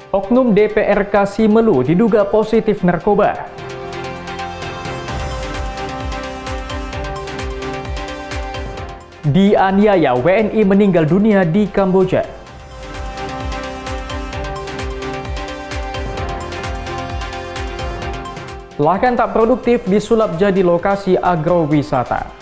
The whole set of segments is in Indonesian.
Oknum DPRK Simelu diduga positif narkoba. Dianiaya, WNI meninggal dunia di Kamboja. Lahan tak produktif disulap jadi lokasi agrowisata.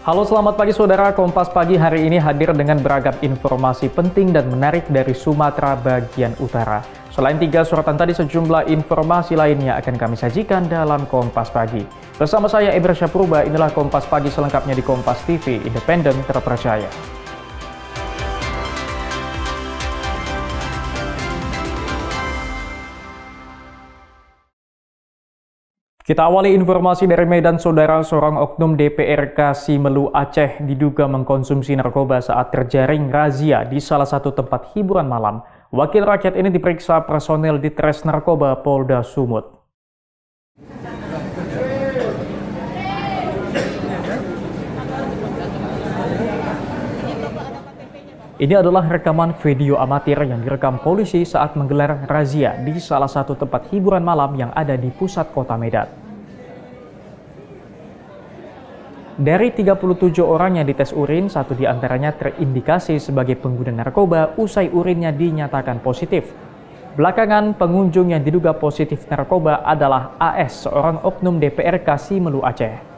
Halo, selamat pagi saudara. Kompas Pagi hari ini hadir dengan beragam informasi penting dan menarik dari Sumatera bagian utara. Selain 3 sorotan tadi, sejumlah informasi lainnya akan kami sajikan dalam Kompas Pagi. Bersama saya Ebra Syapurba, inilah Kompas Pagi selengkapnya di Kompas TV, independen terpercaya. Kita awali informasi dari Medan, saudara. Seorang oknum DPRK Simelu Aceh diduga mengkonsumsi narkoba saat terjaring razia di salah satu tempat hiburan malam. Wakil rakyat ini diperiksa personel di Tres Narkoba Polda Sumut. Ini adalah rekaman video amatir yang direkam polisi saat menggelar razia di salah satu tempat hiburan malam yang ada di pusat kota Medan. Dari 37 orang yang dites urin, 1 diantaranya terindikasi sebagai pengguna narkoba usai urinnya dinyatakan positif. Belakangan, pengunjung yang diduga positif narkoba adalah AS, seorang oknum DPRK Simelu Aceh.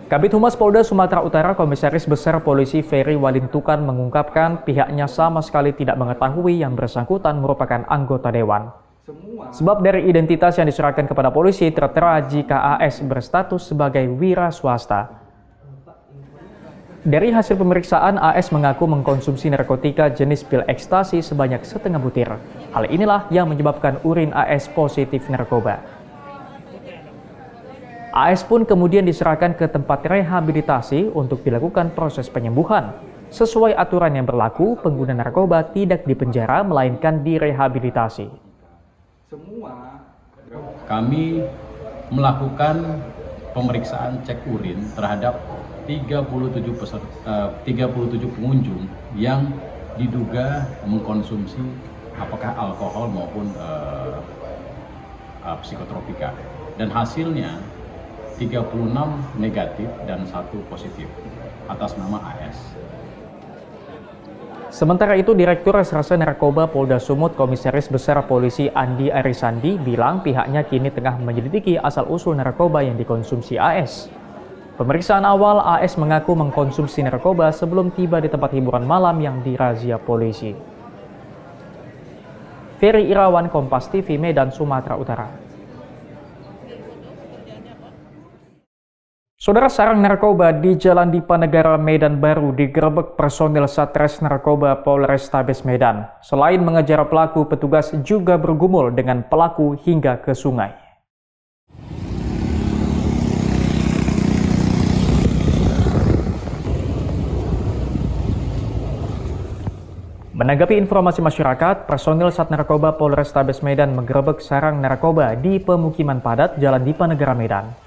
Kabid Humas Polda Sumatera Utara, Komisaris Besar Polisi Ferry Walintukan mengungkapkan pihaknya sama sekali tidak mengetahui yang bersangkutan merupakan anggota dewan. Sebab dari identitas yang diserahkan kepada polisi tertera jika AS berstatus sebagai wira swasta. Dari hasil pemeriksaan, AS mengaku mengkonsumsi narkotika jenis pil ekstasi sebanyak setengah butir. Hal inilah yang menyebabkan urin AS positif narkoba. AS pun kemudian diserahkan ke tempat rehabilitasi untuk dilakukan proses penyembuhan. Sesuai aturan yang berlaku, pengguna narkoba tidak dipenjara melainkan direhabilitasi. Kami melakukan pemeriksaan cek urin terhadap 37 pengunjung yang diduga mengkonsumsi apakah alkohol maupun psikotropika. Dan hasilnya 36 negatif dan 1 positif atas nama AS. Sementara itu, Direktur Reserse Narkoba Polda Sumut, Komisaris Besar Polisi Andi Arisandi bilang pihaknya kini tengah menyelidiki asal-usul narkoba yang dikonsumsi AS. Pemeriksaan awal, AS mengaku mengkonsumsi narkoba sebelum tiba di tempat hiburan malam yang dirazia polisi. Ferry Irawan, Kompas TV, Medan, Sumatera Utara. Saudara, sarang narkoba di Jalan Dipanegara Medan Baru digerebek personil Satres Narkoba Polrestabes Medan. Selain mengejar pelaku, petugas juga bergumul dengan pelaku hingga ke sungai. Menanggapi informasi masyarakat, personil Sat Narkoba Polrestabes Medan menggerebek sarang narkoba di pemukiman padat Jalan Dipanegara Medan.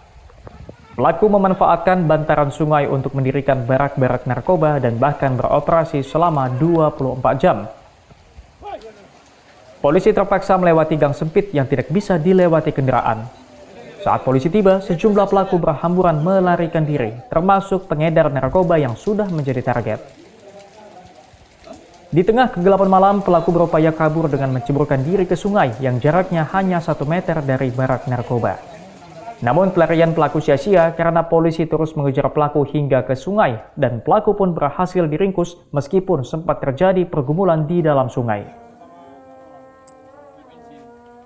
Pelaku memanfaatkan bantaran sungai untuk mendirikan barak-barak narkoba dan bahkan beroperasi selama 24 jam. Polisi terpaksa melewati gang sempit yang tidak bisa dilewati kendaraan. Saat polisi tiba, sejumlah pelaku berhamburan melarikan diri, termasuk pengedar narkoba yang sudah menjadi target. Di tengah kegelapan malam, pelaku berupaya kabur dengan menceburkan diri ke sungai yang jaraknya hanya 1 meter dari barak narkoba. Namun pelarian pelaku sia-sia karena polisi terus mengejar pelaku hingga ke sungai dan pelaku pun berhasil diringkus meskipun sempat terjadi pergumulan di dalam sungai.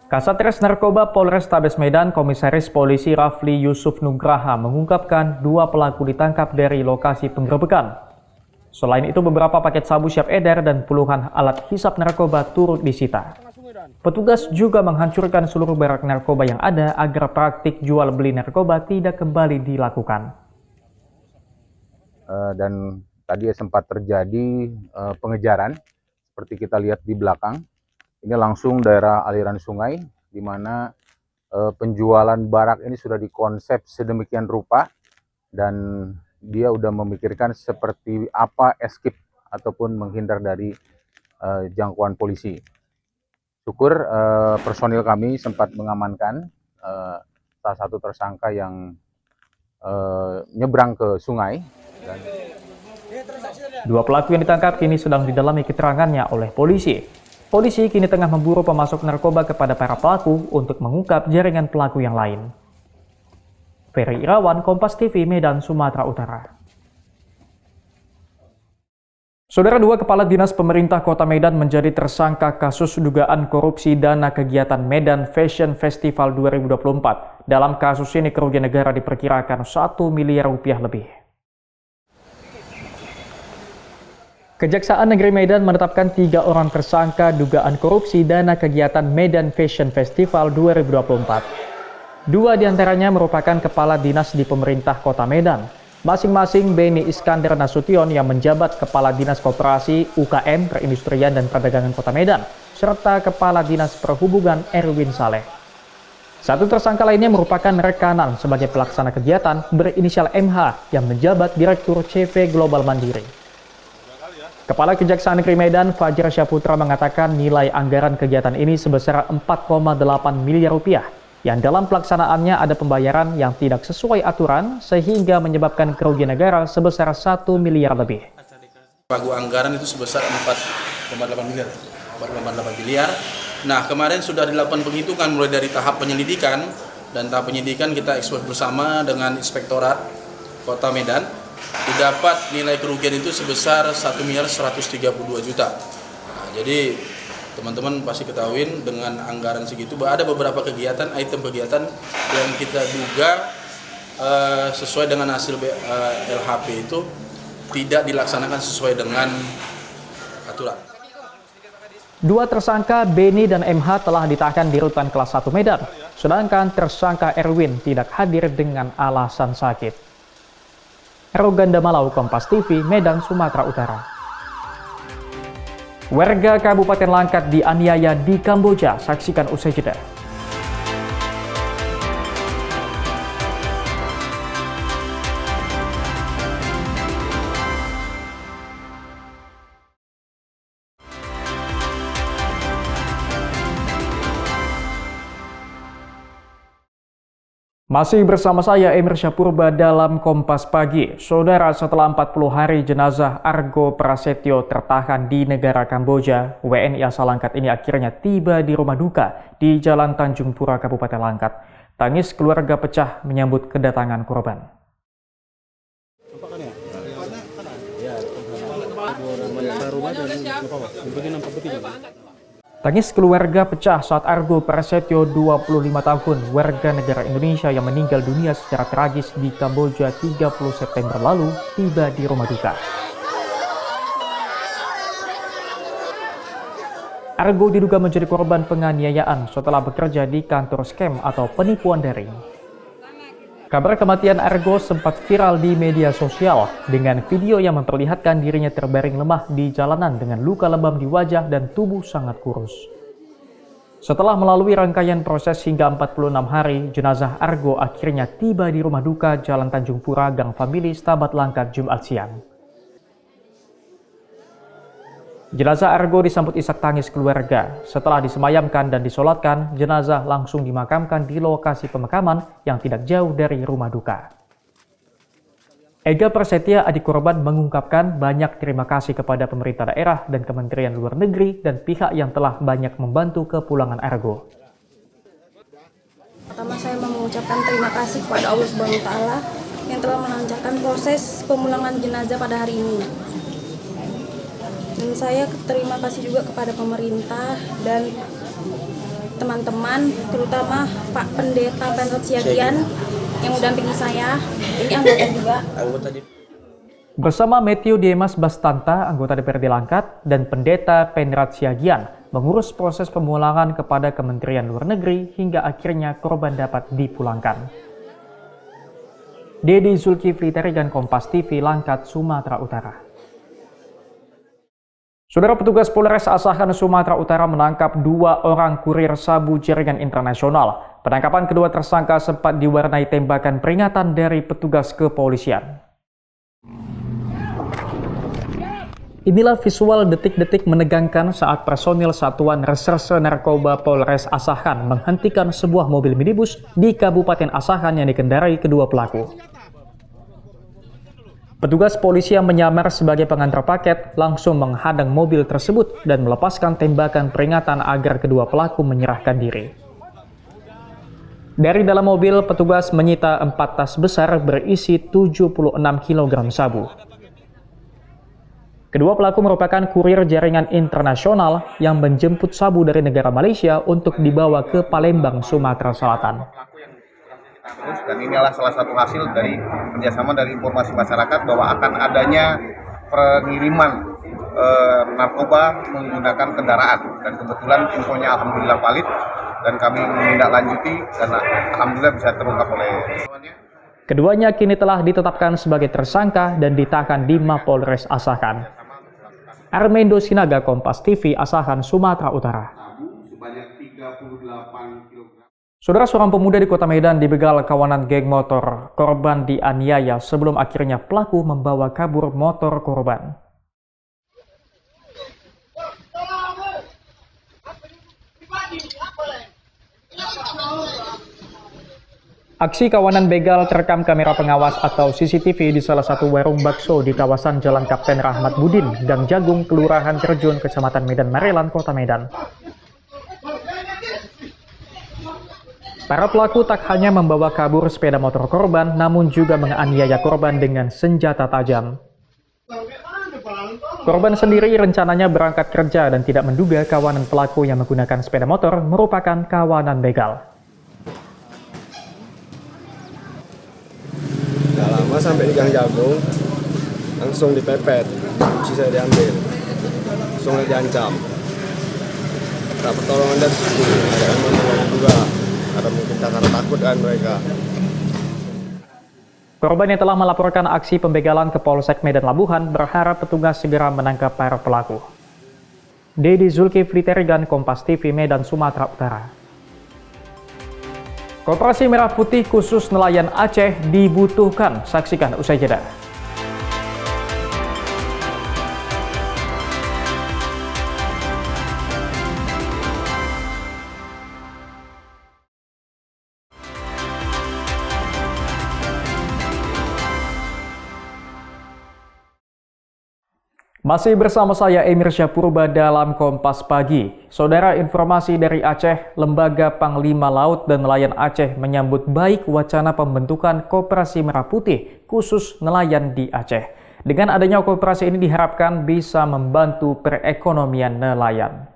Kasatres Narkoba Polrestabes Medan, Komisaris Polisi Rafli Yusuf Nugraha mengungkapkan 2 pelaku ditangkap dari lokasi penggerebekan. Selain itu, beberapa paket sabu siap edar dan puluhan alat hisap narkoba turut disita. Petugas juga menghancurkan seluruh barak narkoba yang ada agar praktik jual beli narkoba tidak kembali dilakukan. Dan tadi sempat terjadi pengejaran seperti kita lihat di belakang. Ini langsung daerah aliran sungai di mana penjualan barak ini sudah dikonsep sedemikian rupa dan dia udah memikirkan seperti apa escape ataupun menghindar dari jangkauan polisi. Syukur personil kami sempat mengamankan salah satu tersangka yang nyebrang ke sungai. Dua pelaku yang ditangkap kini sedang didalami keterangannya oleh polisi. Polisi kini tengah memburu pemasok narkoba kepada para pelaku untuk mengungkap jaringan pelaku yang lain. Ferry Irawan, Kompas TV, Medan, Sumatera Utara. Saudara, dua kepala dinas pemerintah Kota Medan menjadi tersangka kasus dugaan korupsi dana kegiatan Medan Fashion Festival 2024. Dalam kasus ini kerugian negara diperkirakan 1 miliar rupiah lebih. Kejaksaan Negeri Medan menetapkan 3 orang tersangka dugaan korupsi dana kegiatan Medan Fashion Festival 2024. 2 diantaranya merupakan kepala dinas di pemerintah Kota Medan. Masing-masing Beni Iskandar Nasution yang menjabat Kepala Dinas Koperasi, UKM, Perindustrian dan Perdagangan Kota Medan, serta Kepala Dinas Perhubungan Erwin Saleh. Satu tersangka lainnya merupakan rekanan sebagai pelaksana kegiatan berinisial MH yang menjabat Direktur CV Global Mandiri. Kepala Kejaksaan Negeri Medan, Fajar Syaputra, mengatakan nilai anggaran kegiatan ini sebesar 4,8 miliar rupiah, yang dalam pelaksanaannya ada pembayaran yang tidak sesuai aturan sehingga menyebabkan kerugian negara sebesar 1 miliar lebih. Pagu anggaran itu sebesar 4,8 miliar. 4,8 miliar. Nah, kemarin sudah dilakukan penghitungan mulai dari tahap penyelidikan, dan tahap penyidikan kita ekspos bersama dengan Inspektorat Kota Medan. Didapat nilai kerugian itu sebesar 1 miliar 132 juta. Nah, jadi teman-teman pasti ketahui dengan anggaran segitu ada beberapa kegiatan, item kegiatan yang kita duga sesuai dengan hasil LHP itu tidak dilaksanakan sesuai dengan aturan. 2 tersangka Beni dan MH telah ditahan di Rutan Kelas 1 Medan, sedangkan tersangka Erwin tidak hadir dengan alasan sakit. Roganda Malau, Kompas TV, Medan, Sumatera Utara. Warga Kabupaten Langkat dianiaya di Kamboja, saksikan usai jeda. Masih bersama saya Emir Syapurba dalam Kompas Pagi. Saudara, setelah 40 hari jenazah Argo Prasetyo tertahan di negara Kamboja, WNI asal Langkat ini akhirnya tiba di rumah duka di Jalan Tanjung Pura, Kabupaten Langkat. Tangis keluarga pecah menyambut kedatangan korban. Tangis keluarga pecah saat Argo Prasetyo, 25 tahun, warga negara Indonesia yang meninggal dunia secara tragis di Kamboja 30 September lalu, tiba di rumah duka. Argo diduga menjadi korban penganiayaan setelah bekerja di kantor scam atau penipuan daring. Kabar kematian Argo sempat viral di media sosial dengan video yang memperlihatkan dirinya terbaring lemah di jalanan dengan luka lebam di wajah dan tubuh sangat kurus. Setelah melalui rangkaian proses hingga 46 hari, jenazah Argo akhirnya tiba di rumah duka Jalan Tanjung Pura, Gang Famili, Stabat Langkat, Jumat siang. Jenazah Argo disambut isak tangis keluarga. Setelah disemayamkan dan disolatkan, jenazah langsung dimakamkan di lokasi pemakaman yang tidak jauh dari rumah duka. Ega Prasetya, adik korban, mengungkapkan banyak terima kasih kepada pemerintah daerah dan Kementerian Luar Negeri dan pihak yang telah banyak membantu kepulangan Argo. Pertama, saya mengucapkan terima kasih kepada Allah Subhanahu wa Ta'ala yang telah melancarkan proses pemulangan jenazah pada hari ini. Dan saya terima kasih juga kepada pemerintah dan teman-teman, terutama Pak Pendeta Penrod Siagian yang mendampingi saya. Ini anggota juga. Bersama Matthew Diemas Bastanta, anggota DPRD Langkat, dan Pendeta Penrod Siagian mengurus proses pemulangan kepada Kementerian Luar Negeri hingga akhirnya korban dapat dipulangkan. Dedi Zulkifli Tarigan, Kompas TV, Langkat, Sumatera Utara. Saudara, petugas Polres Asahan, Sumatera Utara menangkap 2 orang kurir sabu jaringan internasional. Penangkapan kedua tersangka sempat diwarnai tembakan peringatan dari petugas kepolisian. Inilah visual detik-detik menegangkan saat personil Satuan Reserse Narkoba Polres Asahan menghentikan sebuah mobil minibus di Kabupaten Asahan yang dikendarai kedua pelaku. Petugas polisi yang menyamar sebagai pengantar paket langsung menghadang mobil tersebut dan melepaskan tembakan peringatan agar kedua pelaku menyerahkan diri. Dari dalam mobil, petugas menyita 4 tas besar berisi 76 kg sabu. Kedua pelaku merupakan kurir jaringan internasional yang menjemput sabu dari negara Malaysia untuk dibawa ke Palembang, Sumatera Selatan. Dan inilah salah satu hasil dari kerjasama dari informasi masyarakat bahwa akan adanya pengiriman narkoba menggunakan kendaraan. Dan kebetulan infonya alhamdulillah valid dan kami menindaklanjuti dan alhamdulillah bisa terungkap oleh Keduanya kini telah ditetapkan sebagai tersangka dan ditahan di Mapolres Asahan. Armendo Sinaga, Kompas TV, Asahan, Sumatera Utara. Saudara, seorang pemuda di Kota Medan dibegal kawanan geng motor. Korban dianiaya sebelum akhirnya pelaku membawa kabur motor korban. Aksi kawanan begal terekam kamera pengawas atau CCTV di salah satu warung bakso di kawasan Jalan Kapten Rahmat Budin, Gang Jagung, Kelurahan Terjun, Kecamatan Medan Marelan, Kota Medan. Para pelaku tak hanya membawa kabur sepeda motor korban, namun juga menganiaya korban dengan senjata tajam. Korban sendiri rencananya berangkat kerja dan tidak menduga kawanan pelaku yang menggunakan sepeda motor merupakan kawanan begal. Gak lama sampai di Gang Jagung, langsung dipepet, kunci saya diambil, langsung diancam. Tak pertolongan dari situ, ada yang menolong juga, ada mungkin karena takut kan mereka. Korban yang telah melaporkan aksi pembegalan ke Polsek Medan Labuhan berharap petugas segera menangkap para pelaku. Dedi Zulkifli Terigan, Kompas TV, Medan, Sumatera Utara. Koperasi Merah Putih khusus nelayan Aceh dibutuhkan. Saksikan usai jeda. Masih bersama saya Emir Syahpurba dalam Kompas Pagi. Saudara, informasi dari Aceh, Lembaga Panglima Laut dan Nelayan Aceh menyambut baik wacana pembentukan Koperasi Merah Putih khusus nelayan di Aceh. Dengan adanya koperasi ini diharapkan bisa membantu perekonomian nelayan.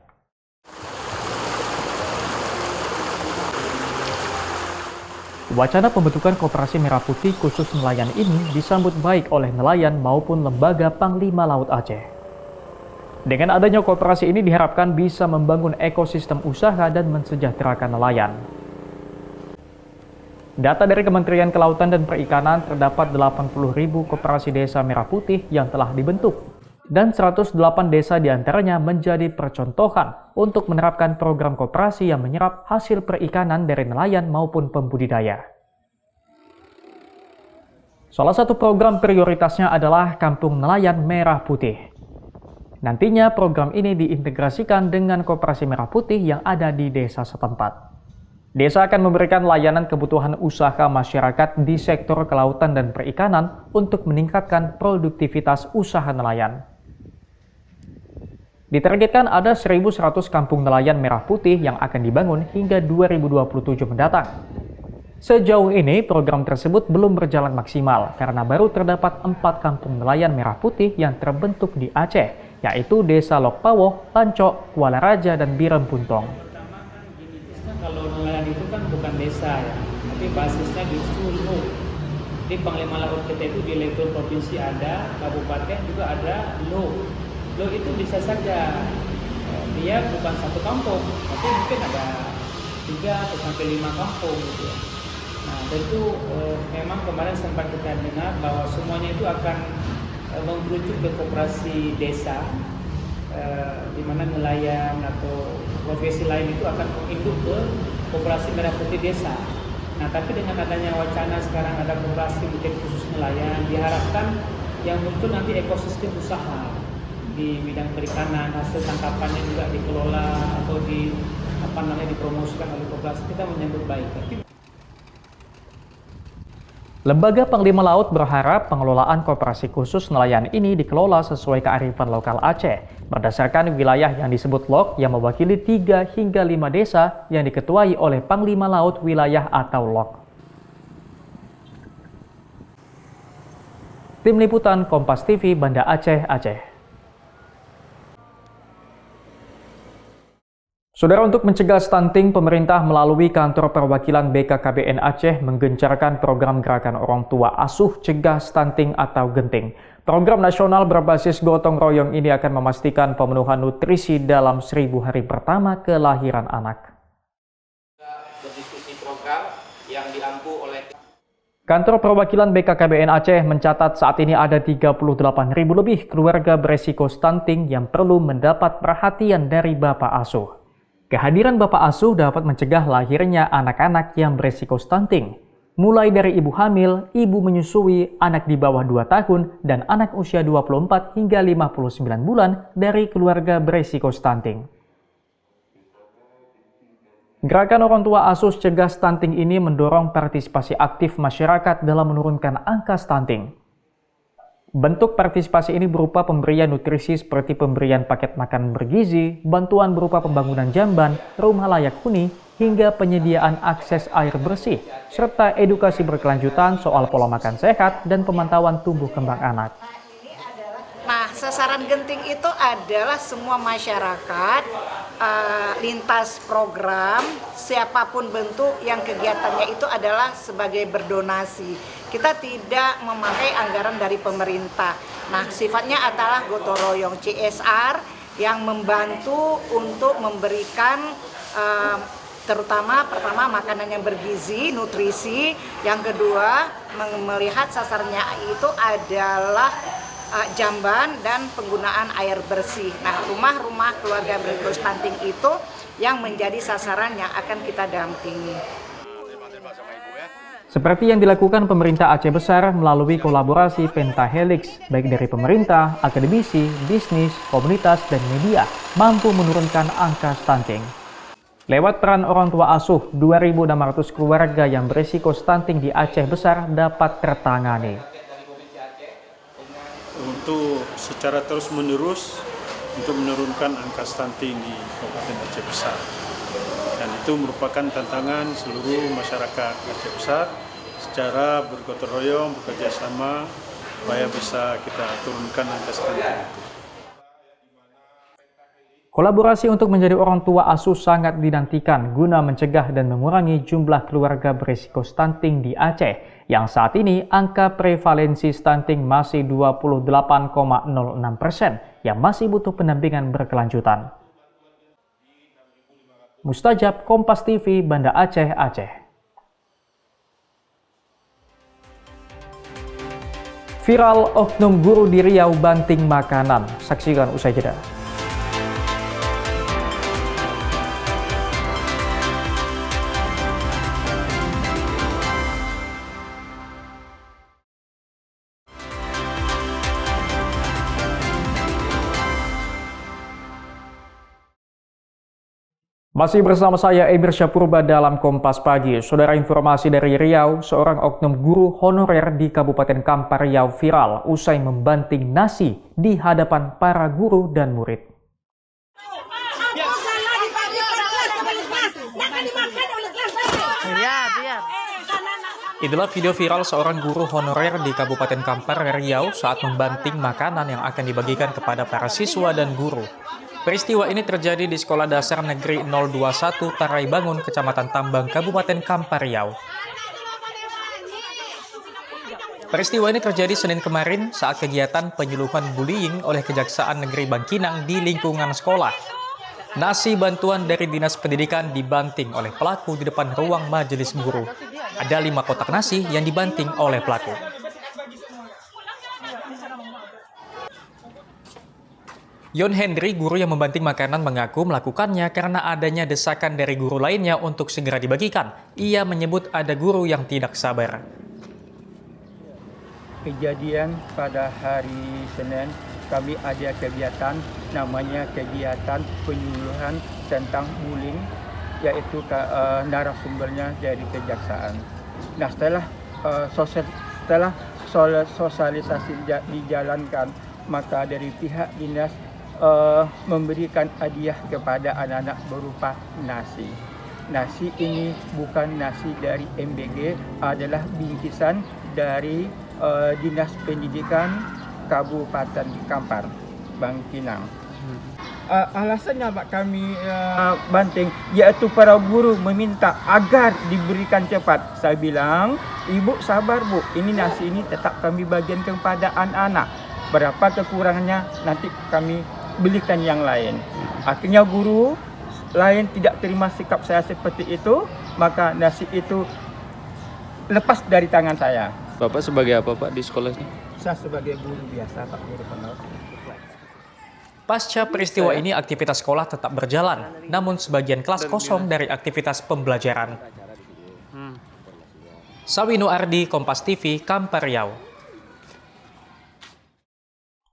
Wacana pembentukan Koperasi Merah Putih khusus nelayan ini disambut baik oleh nelayan maupun Lembaga Panglima Laut Aceh. Dengan adanya koperasi ini diharapkan bisa membangun ekosistem usaha dan mensejahterakan nelayan. Data dari Kementerian Kelautan dan Perikanan terdapat 80.000 koperasi desa merah putih yang telah dibentuk. Dan 108 desa diantaranya menjadi percontohan untuk menerapkan program koperasi yang menyerap hasil perikanan dari nelayan maupun pembudidaya. Salah satu program prioritasnya adalah Kampung Nelayan Merah Putih. Nantinya program ini diintegrasikan dengan Koperasi Merah Putih yang ada di desa setempat. Desa akan memberikan layanan kebutuhan usaha masyarakat di sektor kelautan dan perikanan untuk meningkatkan produktivitas usaha nelayan. Ditargetkan ada 1.100 kampung nelayan merah putih yang akan dibangun hingga 2027 mendatang. Sejauh ini program tersebut belum berjalan maksimal karena baru terdapat 4 kampung nelayan merah putih yang terbentuk di Aceh, yaitu Desa Lokpawoh, Lancok, Kuala Raja, dan Birem Puntong. Kalau nelayan itu kan bukan desa ya, tapi basisnya justru LO. Di Panglima Laut kita itu di level provinsi ada, kabupaten juga ada LO. Lo itu bisa saja dia bukan satu kampung, tapi mungkin ada 3 atau sampai 5 kampung gitu ya. Nah tentu memang kemarin sempat kita dengar bahwa semuanya itu akan mengerucut ke koperasi desa di mana nelayan atau profesi lain itu akan menginduk ke koperasi merah putih desa. Nah, tapi dengan adanya wacana sekarang ada koperasi bukan khusus nelayan, diharapkan yang muncul nanti ekosistem usaha di bidang perikanan, hasil tangkapannya juga dikelola atau dipromosikan oleh koperasi. Kita menyambut baik. Lembaga Panglima Laut berharap pengelolaan koperasi khusus nelayan ini dikelola sesuai kearifan lokal Aceh berdasarkan wilayah yang disebut LOK yang mewakili 3 hingga 5 desa yang diketuai oleh Panglima Laut Wilayah atau LOK. Tim Liputan Kompas TV, Banda Aceh, Aceh. Saudara, untuk mencegah stunting, pemerintah melalui kantor perwakilan BKKBN Aceh menggencarkan program gerakan orang tua asuh cegah stunting atau genting. Program nasional berbasis gotong royong ini akan memastikan pemenuhan nutrisi dalam 1000 hari pertama kelahiran anak. Berdiskusi program yang diampu oleh Kantor perwakilan BKKBN Aceh mencatat saat ini ada 38.000 lebih keluarga beresiko stunting yang perlu mendapat perhatian dari Bapak Asuh. Kehadiran Bapak Asuh dapat mencegah lahirnya anak-anak yang beresiko stunting, mulai dari ibu hamil, ibu menyusui, anak di bawah 2 tahun, dan anak usia 24 hingga 59 bulan dari keluarga beresiko stunting. Gerakan orang tua asuh cegah stunting ini mendorong partisipasi aktif masyarakat dalam menurunkan angka stunting. Bentuk partisipasi ini berupa pemberian nutrisi seperti pemberian paket makan bergizi, bantuan berupa pembangunan jamban, rumah layak huni, hingga penyediaan akses air bersih, serta edukasi berkelanjutan soal pola makan sehat dan pemantauan tumbuh kembang anak. Nah, sasaran genting itu adalah semua masyarakat lintas program, siapapun bentuk yang kegiatannya itu adalah sebagai berdonasi. Kita tidak memakai anggaran dari pemerintah. Nah, sifatnya adalah gotong royong CSR yang membantu untuk memberikan terutama pertama makanan yang bergizi, nutrisi, yang kedua melihat sasarannya itu adalah jamban dan penggunaan air bersih. Nah, rumah-rumah keluarga beresiko stunting itu yang menjadi sasaran yang akan kita dampingi. Seperti yang dilakukan pemerintah Aceh Besar melalui kolaborasi pentahelix, baik dari pemerintah, akademisi, bisnis, komunitas, dan media, mampu menurunkan angka stunting. Lewat peran orang tua asuh, 2.600 keluarga yang berisiko stunting di Aceh Besar dapat tertangani. Untuk secara terus-menerus untuk menurunkan angka stunting di Kabupaten Aceh Besar. Dan itu merupakan tantangan seluruh masyarakat Aceh Besar secara bergotong royong, bekerja sama supaya bisa kita turunkan angka stunting itu. Kolaborasi untuk menjadi orang tua asuh sangat dinantikan guna mencegah dan mengurangi jumlah keluarga berisiko stunting di Aceh, yang saat ini angka prevalensi stunting masih 28,06% yang masih butuh pendampingan berkelanjutan. Mustajab, Kompas TV, Banda Aceh, Aceh. Viral oknum guru di Riau banting makanan. Saksikan usai jeda. Masih bersama saya Emir Syapurba dalam Kompas Pagi. Saudara, informasi dari Riau, seorang oknum guru honorer di Kabupaten Kampar Riau viral usai membanting nasi di hadapan para guru dan murid. Itulah video viral seorang guru honorer di Kabupaten Kampar Riau saat membanting makanan yang akan dibagikan kepada para siswa dan guru. Peristiwa ini terjadi di Sekolah Dasar Negeri 021 Taraibangun, Kecamatan Tambang, Kabupaten Kampar Riau. Peristiwa ini terjadi Senin kemarin saat kegiatan penyuluhan bullying oleh Kejaksaan Negeri Bangkinang di lingkungan sekolah. Nasi bantuan dari Dinas Pendidikan dibanting oleh pelaku di depan ruang majelis guru. Ada 5 kotak nasi yang dibanting oleh pelaku. Yon Hendry, guru yang membanting makanan, mengaku melakukannya karena adanya desakan dari guru lainnya untuk segera dibagikan. Ia menyebut ada guru yang tidak sabar. Kejadian pada hari Senin, kami ada kegiatan namanya kegiatan penyuluhan tentang bullying, yaitu narasumbernya dari kejaksaan. Nah, setelah sosialisasi dijalankan, maka dari pihak dinas memberikan hadiah kepada anak-anak berupa nasi. Nasi ini bukan nasi dari MBG, adalah bingkisan dari Dinas Pendidikan Kabupaten Kampar, Bangkinang. Alasannya kami banting, yaitu para guru meminta agar diberikan cepat. Saya bilang, ibu sabar bu, ini nasi ini tetap kami bagian kepada anak-anak. Berapa kekurangannya nanti kami belikan yang lain. Akhirnya guru lain tidak terima sikap saya seperti itu, maka nasi itu lepas dari tangan saya. Bapak sebagai apa Pak di sekolah ini? Saya sebagai guru biasa, Pak, guru pengawas. Pasca peristiwa ini, aktivitas sekolah tetap berjalan, namun sebagian kelas kosong dari aktivitas pembelajaran. Sawino Ardi, Kompas TV, Kampar Riau.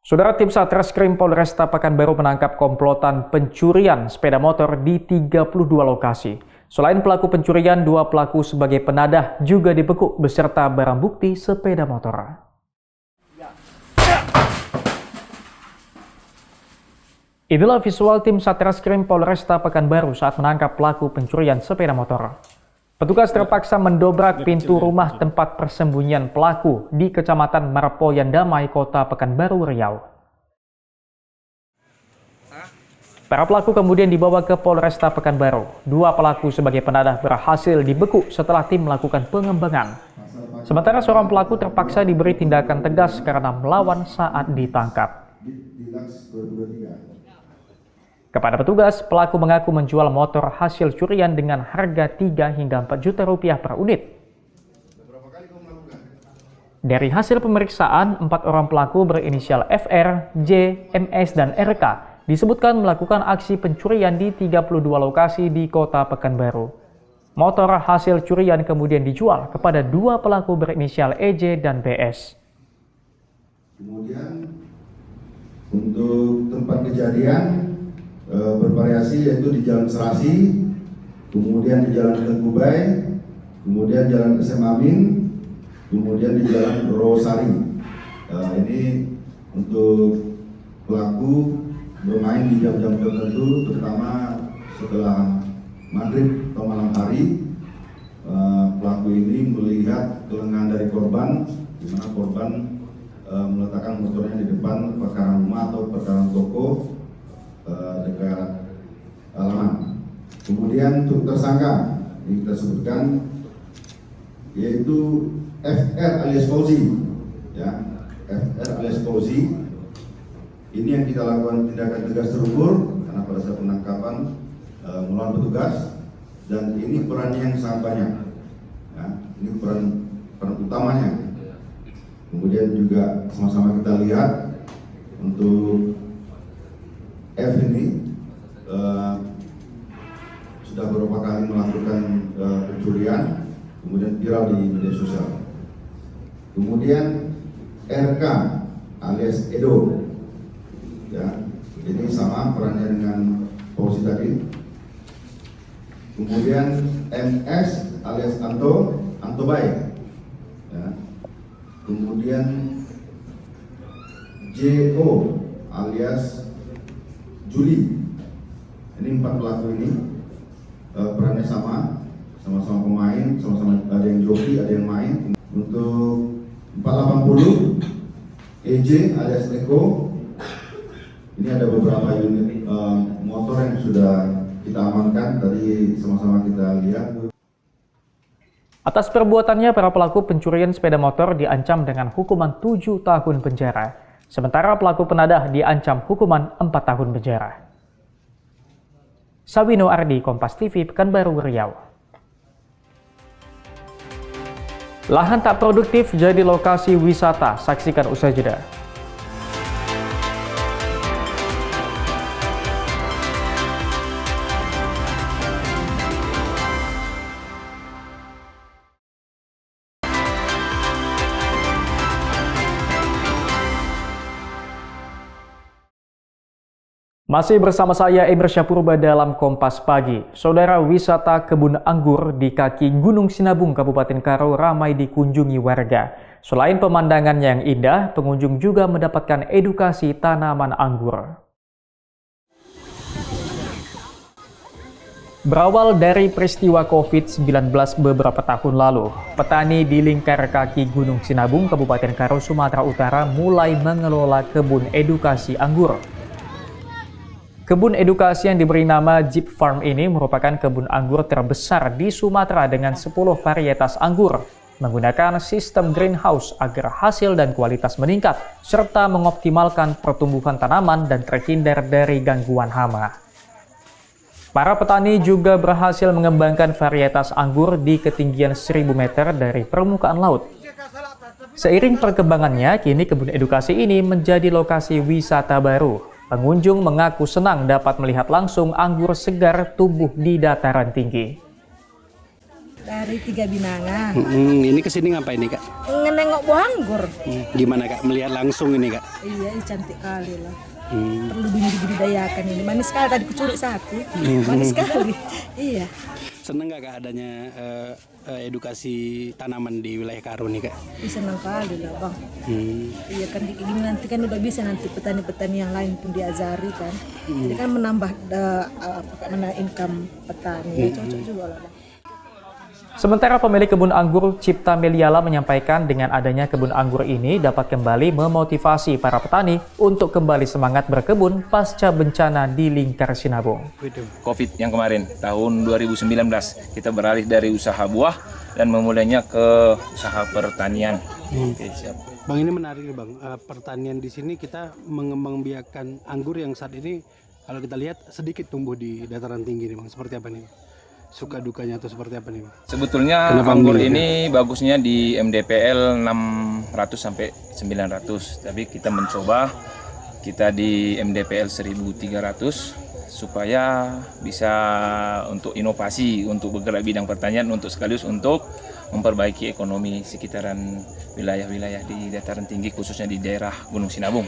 Saudara, tim Satreskrim Polresta Pekanbaru menangkap komplotan pencurian sepeda motor di 32 lokasi. Selain pelaku pencurian, 2 pelaku sebagai penadah juga dibekuk beserta barang bukti sepeda motor. Inilah visual tim Satreskrim Polresta Pekanbaru saat menangkap pelaku pencurian sepeda motor. Petugas terpaksa mendobrak pintu rumah tempat persembunyian pelaku di Kecamatan Marpoyan Damai, Kota Pekanbaru, Riau. Para pelaku kemudian dibawa ke Polresta Pekanbaru. 2 pelaku sebagai penadah berhasil dibekuk setelah tim melakukan pengembangan. Sementara seorang pelaku terpaksa diberi tindakan tegas karena melawan saat ditangkap. Kepada petugas, pelaku mengaku menjual motor hasil curian dengan harga 3 hingga 4 juta rupiah per unit. Dari hasil pemeriksaan, 4 orang pelaku berinisial FR, J, MS, dan RK disebutkan melakukan aksi pencurian di 32 lokasi di Kota Pekanbaru. Motor hasil curian kemudian dijual kepada 2 pelaku berinisial EJ dan BS. Kemudian untuk tempat kejadian bervariasi, yaitu di Jalan Serasi, kemudian di Jalan Tengkubai, kemudian Jalan SM Amin, kemudian di Jalan Rosari. Ini untuk pelaku bermain di jam-jam tertentu, terutama setelah maghrib atau malam hari. Pelaku ini melihat kelengahan dari korban, di mana korban meletakkan motornya di depan perkarangan rumah atau perkarangan toko dekat halaman. Kemudian untuk tersangka yang kita sebutkan yaitu FR alias Fauzi, ya, FR alias Fauzi. Ini yang kita lakukan tindakan tegas terukur karena pada saat penangkapan melawan petugas, dan ini perannya yang sangat banyak. Ya, ini peran utamanya. Kemudian juga sama-sama kita lihat untuk F ini sudah beberapa kali melakukan pencurian, kemudian viral di media sosial. Kemudian RK alias Edo, ya, ini sama perannya dengan Fauzi tadi. Kemudian MS alias Anto Baik, ya. Kemudian JO alias Juli. Ini 4 pelaku ini perannya sama-sama pemain, sama-sama ada yang joki, ada yang main. Untuk 480 EJ alias Eko, ini ada beberapa unit motor yang sudah kita amankan, tadi sama-sama kita lihat. Atas perbuatannya, para pelaku pencurian sepeda motor diancam dengan hukuman 7 tahun penjara. Sementara pelaku penadah diancam hukuman 4 tahun penjara. Sawino Ardi, Kompas TV, Pekanbaru, Riau. Lahan tak produktif jadi lokasi wisata. Saksikan usai jeda. Masih bersama saya Emir Syahpurba dalam Kompas Pagi. Saudara, wisata kebun anggur di kaki Gunung Sinabung, Kabupaten Karo ramai dikunjungi warga. Selain pemandangannya yang indah, pengunjung juga mendapatkan edukasi tanaman anggur. Berawal dari peristiwa COVID-19 beberapa tahun lalu, petani di lingkar kaki Gunung Sinabung, Kabupaten Karo, Sumatera Utara mulai mengelola kebun edukasi anggur. Kebun edukasi yang diberi nama Jeep Farm ini merupakan kebun anggur terbesar di Sumatera dengan 10 varietas anggur, menggunakan sistem greenhouse agar hasil dan kualitas meningkat, serta mengoptimalkan pertumbuhan tanaman dan terhindar dari gangguan hama. Para petani juga berhasil mengembangkan varietas anggur di ketinggian 1000 meter dari permukaan laut. Seiring perkembangannya, kini kebun edukasi ini menjadi lokasi wisata baru. Pengunjung mengaku senang dapat melihat langsung anggur segar tumbuh di dataran tinggi. Dari Tiga Binanga. Ini kesini ngapain nih, Kak? Nengok buah anggur. Gimana, Kak? Melihat langsung ini, Kak? Iya, cantik kali lah. Perlu dibudidayakan ini. Manis sekali, tadi kucuri satu. Manis sekali. Iya. Seneng nggak, Kak, adanya edukasi tanaman di wilayah Karo nih, Kak? Senang kali lah, Bang. Iya kan, ini nanti kan udah bisa nanti petani-petani yang lain pun diajari kan. Jadi kan menambah income petani. Cocok juga lah, Bang. Sementara pemilik kebun anggur Cipta Meliala menyampaikan dengan adanya kebun anggur ini dapat kembali memotivasi para petani untuk kembali semangat berkebun pasca bencana di lingkar Sinabung. COVID yang kemarin, tahun 2019, kita beralih dari usaha buah dan memulainya ke usaha pertanian. Oke, siap. Bang, ini menarik nih, Bang. Pertanian di sini kita mengembangbiakan anggur yang saat ini kalau kita lihat sedikit tumbuh di dataran tinggi nih, Bang. Seperti apa nih? Suka dukanya atau seperti apa nih, Bang? Sebetulnya anggur ini bagusnya di MDPL 600 sampai 900, tapi kita mencoba kita di MDPL 1300 supaya bisa untuk inovasi, untuk bergerak bidang pertanian, untuk sekaligus untuk memperbaiki ekonomi sekitaran wilayah-wilayah di dataran tinggi, khususnya di daerah Gunung Sinabung.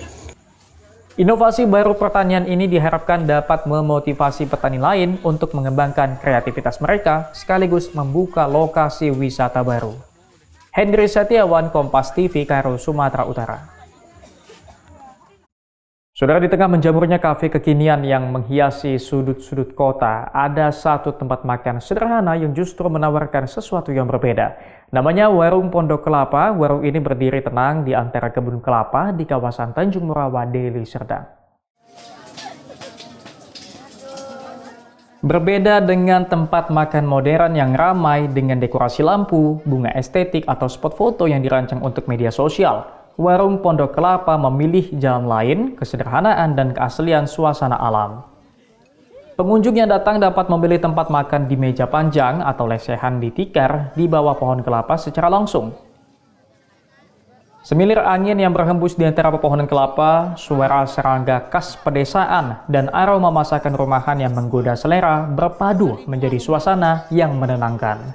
Inovasi baru pertanian ini diharapkan dapat memotivasi petani lain untuk mengembangkan kreativitas mereka sekaligus membuka lokasi wisata baru. Hendri Setiawan, Kompas TV, Karo, Sumatera Utara. Saudara, di tengah menjamurnya kafe kekinian yang menghiasi sudut-sudut kota, ada satu tempat makan sederhana yang justru menawarkan sesuatu yang berbeda. Namanya Warung Pondok Kelapa. Warung ini berdiri tenang di antara kebun kelapa di kawasan Tanjung Morawa, Deli Serdang. Berbeda dengan tempat makan modern yang ramai dengan dekorasi lampu, bunga estetik, atau spot foto yang dirancang untuk media sosial, Warung Pondok Kelapa memilih jalan lain, kesederhanaan, dan keaslian suasana alam. Pengunjung yang datang dapat memilih tempat makan di meja panjang atau lesehan di tikar di bawah pohon kelapa secara langsung. Semilir angin yang berhembus di antara pepohonan kelapa, suara serangga khas pedesaan, dan aroma masakan rumahan yang menggoda selera berpadu menjadi suasana yang menenangkan.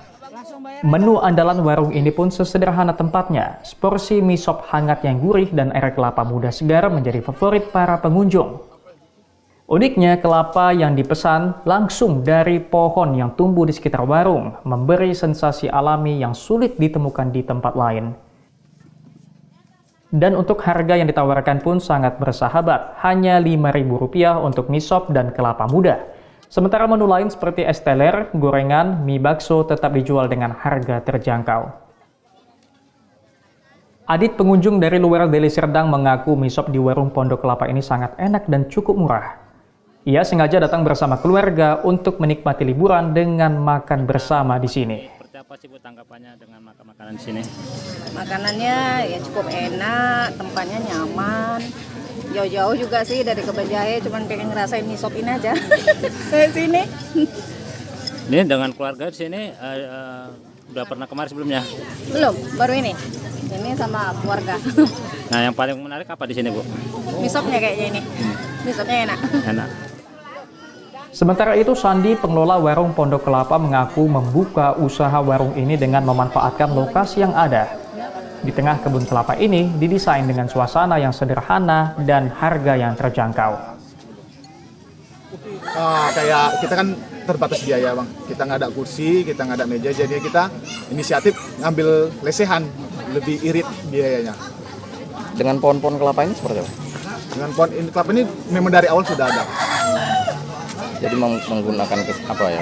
Menu andalan warung ini pun sesederhana tempatnya. Seporsi mie sop hangat yang gurih dan air kelapa muda segar menjadi favorit para pengunjung. Uniknya, kelapa yang dipesan langsung dari pohon yang tumbuh di sekitar warung, memberi sensasi alami yang sulit ditemukan di tempat lain. Dan untuk harga yang ditawarkan pun sangat bersahabat, hanya Rp5.000 untuk mie sop dan kelapa muda. Sementara menu lain seperti es teler, gorengan, mie bakso tetap dijual dengan harga terjangkau. Adit, pengunjung dari luar Deli Serdang, mengaku mie sop di Warung Pondok Kelapa ini sangat enak dan cukup murah. Ia sengaja datang bersama keluarga untuk menikmati liburan dengan makan bersama di sini. Seperti apa sih Bu tanggapannya dengan makan makanan di sini? Makanannya ya cukup enak, tempatnya nyaman. Jauh-jauh juga sih dari Kebajahe, cuman pengen ngerasain mie sop ini aja. Saya sini. Ini dengan keluarga di sini udah pernah kemarin sebelumnya? Belum, baru ini. Ini sama keluarga. Nah, yang paling menarik apa di sini, Bu? Mie sopnya kayaknya ini. Mie sopnya enak. Enak. Sementara itu, Sandi, pengelola Warung Pondok Kelapa, mengaku membuka usaha warung ini dengan memanfaatkan lokasi yang ada. Di tengah kebun kelapa ini didesain dengan suasana yang sederhana dan harga yang terjangkau. kayak kita kan terbatas biaya bang, kita nggak ada kursi, kita nggak ada meja, jadi kita inisiatif ngambil lesehan, lebih irit biayanya. Dengan pohon-pohon kelapa ini seperti apa? Dengan pohon kelapa ini memang dari awal sudah ada. Jadi menggunakan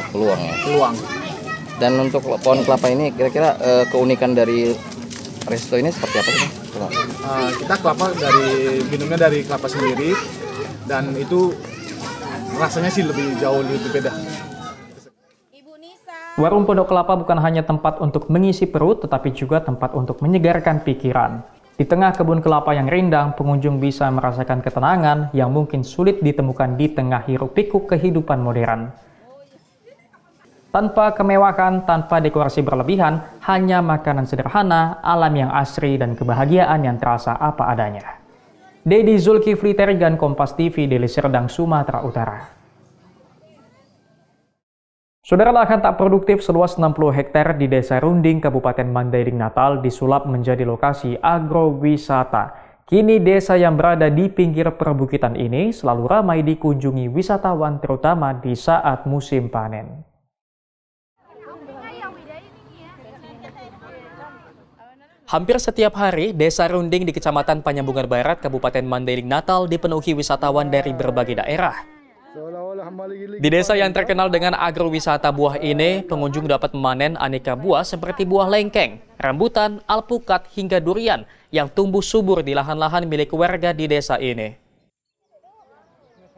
peluang ya? Peluang. Dan untuk pohon kelapa ini kira-kira keunikan dari resto ini seperti apa sih? Kita kelapa minumnya dari kelapa sendiri, dan itu rasanya sih jauh lebih beda. Warung Pondok Kelapa bukan hanya tempat untuk mengisi perut, tetapi juga tempat untuk menyegarkan pikiran. Di tengah kebun kelapa yang rindang, pengunjung bisa merasakan ketenangan yang mungkin sulit ditemukan di tengah hiruk-pikuk kehidupan modern. Tanpa kemewahan, tanpa dekorasi berlebihan, hanya makanan sederhana, alam yang asri, dan kebahagiaan yang terasa apa adanya. Dedi Zulkifli Terigan, Kompas TV, Deli Serdang, Sumatera Utara. Saudara, lahan tak produktif seluas 60 hektar di Desa Runding, Kabupaten Mandailing, Natal disulap menjadi lokasi agrowisata. Kini desa yang berada di pinggir perbukitan ini selalu ramai dikunjungi wisatawan, terutama di saat musim panen. Hampir setiap hari, Desa Runding di Kecamatan Panyambungan Barat, Kabupaten Mandailing, Natal dipenuhi wisatawan dari berbagai daerah. Di desa yang terkenal dengan agrowisata buah ini, pengunjung dapat memanen aneka buah seperti buah lengkeng, rambutan, alpukat, hingga durian yang tumbuh subur di lahan-lahan milik warga di desa ini.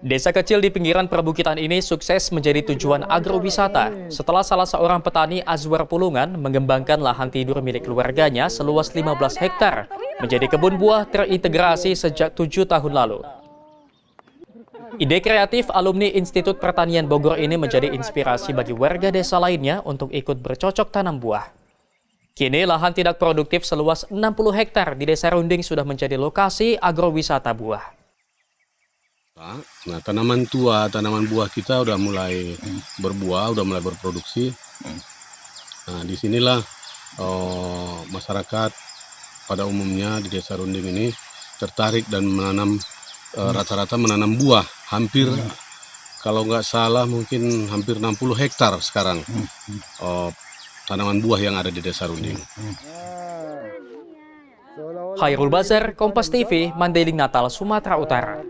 Desa kecil di pinggiran perbukitan ini sukses menjadi tujuan agrowisata setelah salah seorang petani Azwar Pulungan mengembangkan lahan tidur milik keluarganya seluas 15 hektar menjadi kebun buah terintegrasi sejak 7 tahun lalu. Ide kreatif alumni Institut Pertanian Bogor ini menjadi inspirasi bagi warga desa lainnya untuk ikut bercocok tanam buah. Kini lahan tidak produktif seluas 60 hektar di Desa Runding sudah menjadi lokasi agrowisata buah. Nah, tanaman tua, tanaman buah kita udah mulai berbuah, udah mulai berproduksi. Nah, disinilah masyarakat pada umumnya di Desa Runding ini tertarik dan menanam rata-rata menanam buah. Hampir, kalau nggak salah mungkin hampir 60 hektar sekarang tanaman buah yang ada di Desa Runding. Khairul Bazar, Kompas TV, Mandailing, Natal, Sumatera Utara.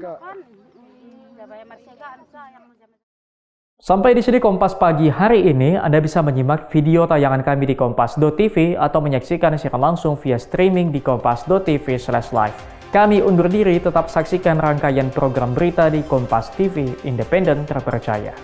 Sampai di sini Kompas Pagi hari ini. Anda bisa menyimak video tayangan kami di kompas.tv atau menyaksikan siaran langsung via streaming di kompas.tv/live. Kami undur diri, tetap saksikan rangkaian program berita di Kompas TV, independen terpercaya.